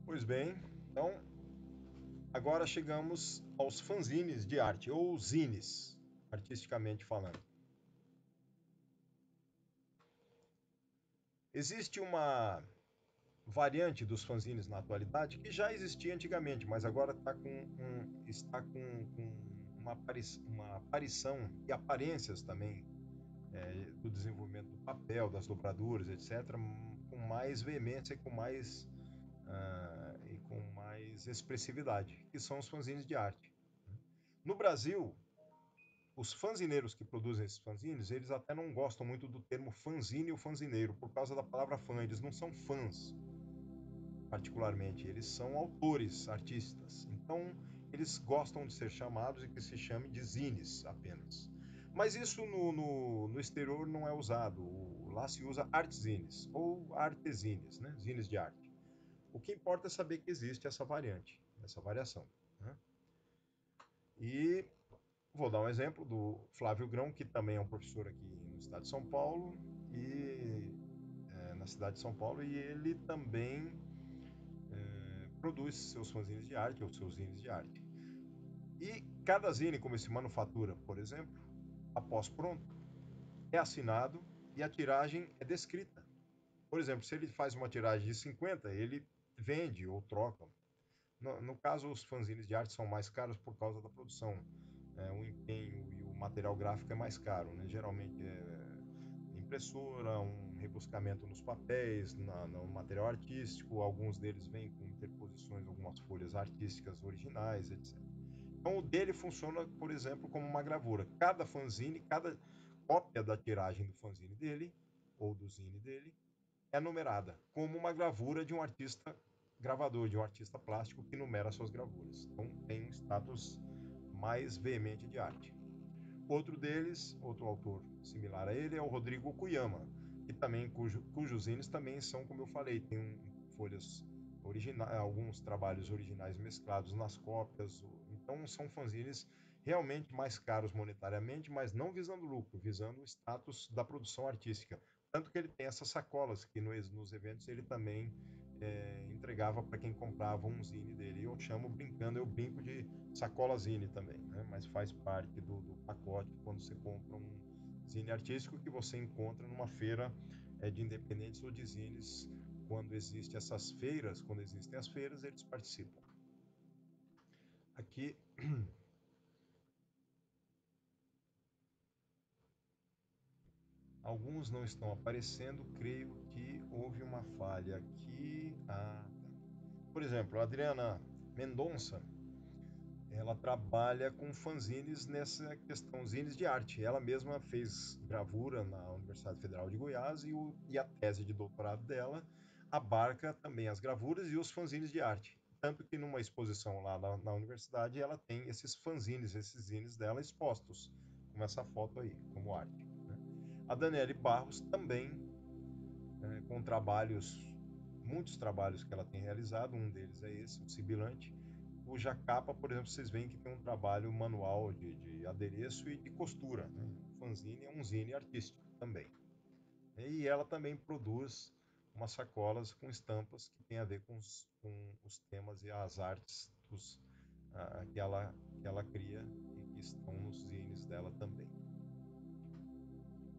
Pois bem, então agora chegamos aos fanzines de arte, ou zines, artisticamente falando. Existe uma variante dos fanzines na atualidade que já existia antigamente, mas agora está com uma aparição e aparências também do desenvolvimento do papel, das dobraduras, etc., com mais veemência e com mais expressividade, que são os fanzines de arte. No Brasil, os fanzineiros que produzem esses fanzines, eles até não gostam muito do termo fanzine ou fanzineiro, por causa da palavra fã. Eles não são fãs, particularmente. Eles são autores, artistas. Então, eles gostam de ser chamados e que se chame de zines apenas. Mas isso no exterior não é usado. Lá se usa artzines ou artezines, né? Zines de arte. O que importa é saber que existe essa variante, essa variação. Né? E vou dar um exemplo do Flávio Grão, que também é um professor aqui no estado de São Paulo, e na cidade de São Paulo, e ele também produz seus fanzines de arte, ou seus zines de arte. E cada zine, como esse Manufatura, por exemplo, após pronto, é assinado e a tiragem é descrita. Por exemplo, se ele faz uma tiragem de 50, ele vende ou troca. No caso, os fanzines de arte são mais caros por causa da produção. O empenho e o material gráfico é mais caro, né? Geralmente é impressora, um rebuscamento nos papéis, no material artístico. Alguns deles vêm com interposições, algumas folhas artísticas originais, etc. Então, o dele funciona, por exemplo, como uma gravura. Cada fanzine, cada cópia da tiragem do fanzine dele, ou do zine dele, é numerada, como uma gravura de um artista gravador, de um artista plástico que numera suas gravuras. Então tem um status mais veemente de arte. Outro deles, outro autor similar a ele, é o Rodrigo Okuyama, que também, cujos zines também são, como eu falei, tem folhas originais, alguns trabalhos originais mesclados nas cópias. Então são fanzines realmente mais caros monetariamente, mas não visando lucro, visando o status da produção artística. Tanto que ele tem essas sacolas que nos eventos ele também entregava para quem comprava um zine dele. Eu chamo brincando, eu brinco de sacola zine também, né? Mas faz parte do pacote quando você compra um zine artístico que você encontra numa feira de independentes ou de zines. Quando existem essas feiras, quando existem as feiras, eles participam. Aqui, alguns não estão aparecendo, creio que houve uma falha aqui. Por exemplo, a Adriana Mendonça, ela trabalha com fanzines nessa questão, zines de arte. Ela mesma fez gravura na Universidade Federal de Goiás e a tese de doutorado dela abarca também as gravuras e os fanzines de arte. Tanto que numa exposição lá na universidade ela tem esses fanzines, esses zines dela expostos, como essa foto aí, como arte. Né? A Daniele Barros também, com trabalhos, muitos trabalhos que ela tem realizado, um deles é esse, o Sibilante, cuja capa, por exemplo, vocês veem que tem um trabalho manual de adereço e de costura. Né? O fanzine é um zine artístico também. E ela também produz umas sacolas com estampas que tem a ver com os temas e as artes que ela cria e que estão nos zines dela também.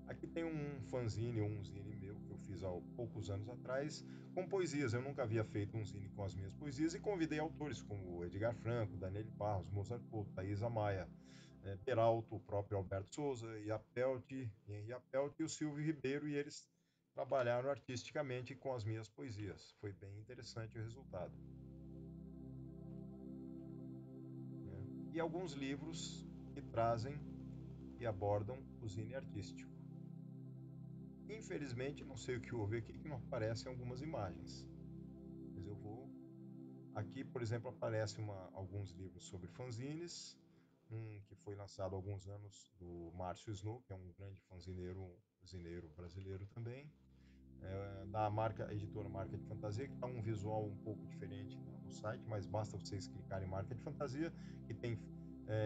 Aqui tem um fanzine, um zine meu que eu fiz há poucos anos atrás, com poesias. Eu nunca havia feito um zine com as minhas poesias e convidei autores como Edgar Franco, Daniel Barros, Mozart Couto, Thaisa Maia, Peralto, o próprio Alberto Souza, Henri Apelt e o Silvio Ribeiro, e eles trabalharam artisticamente com as minhas poesias. Foi bem interessante o resultado. Né? E alguns livros que trazem e abordam o zine artístico. Infelizmente, não sei o que houve aqui, que não aparecem algumas imagens. Mas eu vou. Aqui, por exemplo, aparecem alguns livros sobre fanzines. Um que foi lançado há alguns anos, do Márcio Snow, que é um grande zineiro brasileiro também. Da editora Marca de Fantasia, que está um visual um pouco diferente no site, mas basta vocês clicarem em Marca de Fantasia, que tem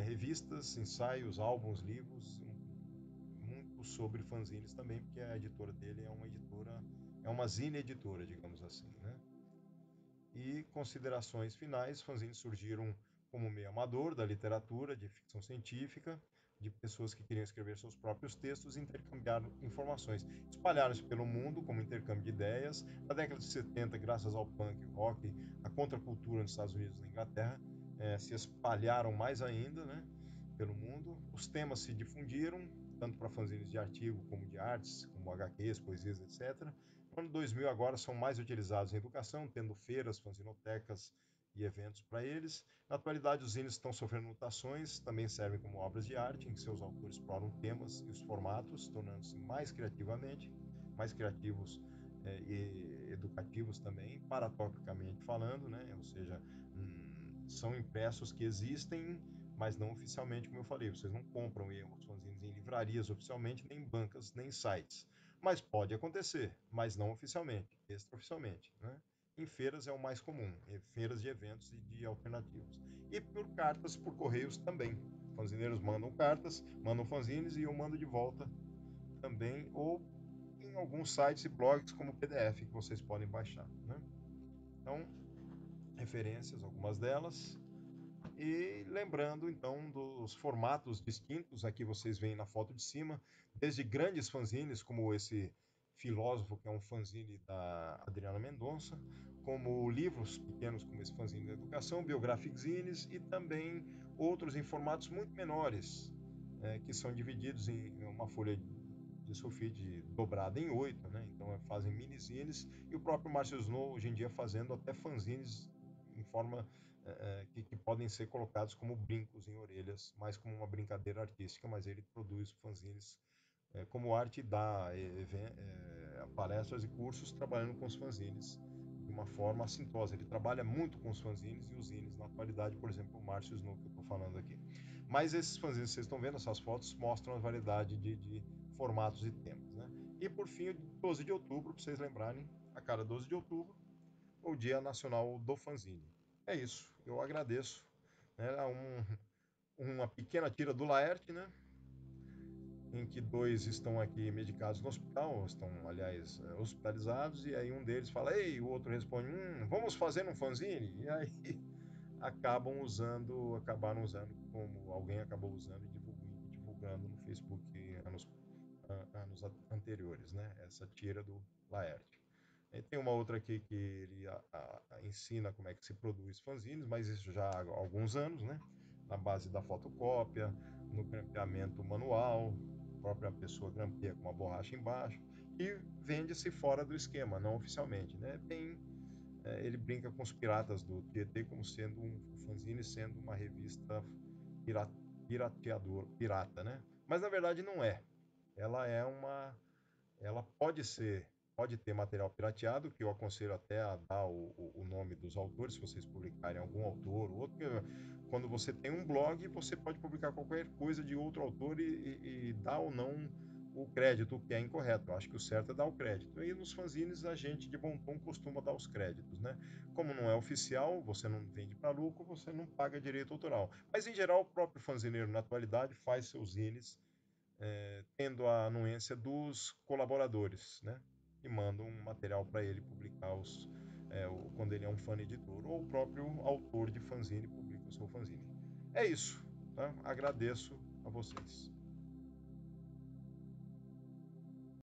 revistas, ensaios, álbuns, livros, muito sobre fanzines também, porque a editora dele é uma zine editora, digamos assim, né? E considerações finais, fanzines surgiram como meio amador da literatura, de ficção científica, de pessoas que queriam escrever seus próprios textos e intercambiar informações. Espalharam-se pelo mundo como intercâmbio de ideias. Na década de 70, graças ao punk, rock, a contracultura nos Estados Unidos e na Inglaterra, se espalharam mais ainda, né, pelo mundo. Os temas se difundiram, tanto para fanzines de artigo como de artes, como HQs, poesias, etc. No ano 2000 agora são mais utilizados em educação, tendo feiras, fanzinotecas e eventos para eles. Na atualidade, os zines estão sofrendo mutações, também servem como obras de arte, em que seus autores exploram temas e os formatos, tornando-se mais criativos e educativos também, paratopicamente falando, né? Ou seja, são impressos que existem, mas não oficialmente, como eu falei. Vocês não compram os fanzines em livrarias oficialmente, nem em bancas, nem em sites. Mas pode acontecer, mas não oficialmente, extraoficialmente, né? Em feiras é o mais comum, em feiras de eventos e de alternativas. E por cartas, por correios também. Fanzineiros mandam cartas, mandam fanzines e eu mando de volta também, ou em alguns sites e blogs como PDF que vocês podem baixar, né? Então, referências, algumas delas. E lembrando então dos formatos distintos, aqui vocês veem na foto de cima, desde grandes fanzines, como esse Filósofo, que é um fanzine da Adriana Mendonça, como livros pequenos, como esse fanzine da educação, biographic zines, e também outros em formatos muito menores, que são divididos em uma folha de sulfite dobrada em 8, né? Então fazem mini zines, e o próprio Márcio Snow hoje em dia fazendo até fanzines em forma que podem ser colocados como brincos em orelhas, mais como uma brincadeira artística, mas ele produz fanzines como arte e dá palestras e cursos trabalhando com os fanzines de uma forma assintosa. Ele trabalha muito com os fanzines e os zines na atualidade, por exemplo, o Márcio Snow, que eu estou falando aqui. Mas esses fanzines que vocês estão vendo, essas fotos, mostram a variedade de formatos e temas, né? E por fim, 12 de outubro, para vocês lembrarem, a cada 12 de outubro, o Dia Nacional do Fanzine. É isso, eu agradeço, né, uma pequena tira do Laerte, né, em que dois estão aqui medicados no hospital, estão, aliás, hospitalizados, e aí um deles fala, ei, o outro responde, vamos fazer um fanzine? E aí acabaram usando, como alguém acabou usando e divulgando no Facebook anos anteriores, né, essa tira do Laerte. E tem uma outra aqui que ele ensina como é que se produz fanzines, mas isso já há alguns anos, né? Na base da fotocópia, no grampeamento manual, a própria pessoa grampeia com uma borracha embaixo e vende-se fora do esquema, não oficialmente, né? Ele brinca com os piratas do Tietê como sendo um fanzine, sendo uma revista pirata, né? Mas na verdade não é. Ela é uma ela pode ter material pirateado, que eu aconselho até a dar o nome dos autores, se vocês publicarem algum autor ou outro. Quando você tem um blog, você pode publicar qualquer coisa de outro autor e dar ou não o crédito, o que é incorreto. Eu acho que o certo é dar o crédito. E nos fanzines, a gente de bom tom costuma dar os créditos, né? Como não é oficial, você não vende para lucro, você não paga direito autoral. Mas, em geral, o próprio fanzineiro, na atualidade, faz seus zines tendo a anuência dos colaboradores, né? Que mandam um material para ele publicar quando ele é um fã editor, ou o próprio autor de fanzine publica o seu fanzine. É isso, tá? Agradeço a vocês.